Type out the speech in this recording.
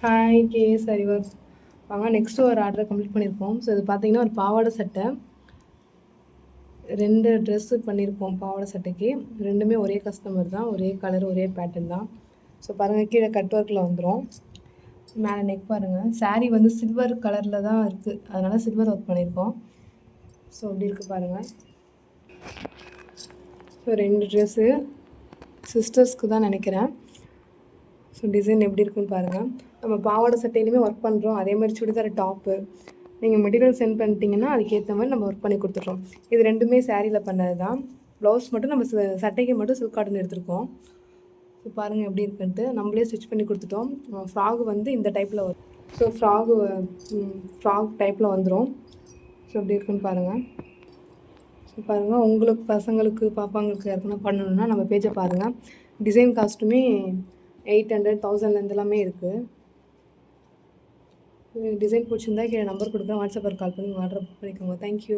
Hi சரி வாங்க next ஒரு ஆர்டரை கம்ப்ளீட் பண்ணியிருப்போம். ஸோ இது பார்த்தீங்கன்னா ஒரு பாவாடை சட்டை 2 ட்ரெஸ்ஸு பண்ணியிருப்போம். பாவாடை சட்டைக்கு 2மே ஒரே கஸ்டமர் தான், ஒரே கலர் ஒரே பேட்டர்ன் தான். ஸோ பாருங்கள், கீழே கட் ஒர்க்கில் வந்துடும். மேலே நெக் பாருங்கள். சாரீ வந்து சில்வர் கலரில் தான் இருக்குது, அதனால் சில்வர் ஒர்க் பண்ணியிருக்கோம். ஸோ அப்படி இருக்குது பாருங்கள். ஸோ 2 ட்ரெஸ்ஸு சிஸ்டர்ஸ்க்கு தான் நினைக்கிறேன். ஸோ டிசைன் எப்படி இருக்குன்னு பாருங்கள். நம்ம பாவாடை சட்டையிலுமே ஒர்க் பண்ணுறோம், அதே மாதிரி சுடிதார் டாப்பு. நீங்கள் மெட்டீரியல் சென்ட் பண்ணிட்டீங்கன்னா அதுக்கேற்ற மாதிரி நம்ம ஒர்க் பண்ணி கொடுத்துட்றோம். இது 2மே சாரியில் பண்ணது தான். ப்ளவுஸ் மட்டும் நம்ம சட்டைக்கு மட்டும் சில்க் காட்டன் எடுத்துருக்கோம். ஸோ பாருங்கள் எப்படி இருக்குன்ட்டு. நம்மளே ஸ்டிச் பண்ணி கொடுத்துட்டோம். ஃப்ராகு வந்து இந்த டைப்பில் வரும். ஸோ ஃப்ராக் டைப்பில் வந்துடும். ஸோ எப்படி இருக்குன்னு பாருங்கள். ஸோ பாருங்கள், உங்களுக்கு பசங்களுக்கு பாப்பாங்களுக்கு யாருக்குன்னா பண்ணணுன்னா நம்ம பேஜை பாருங்கள். டிசைன் காஸ்ட்டுமே 800, 1000 எல்லாமே இருக்குது. டிசைன் பிடிச்சிருந்தா கீழே நம்பர் கொடுக்குறேன், வாட்ஸ்அப்பில் கால் பண்ணி ஆர்டர் புக் பண்ணிக்கோங்க. தேங்க்யூ.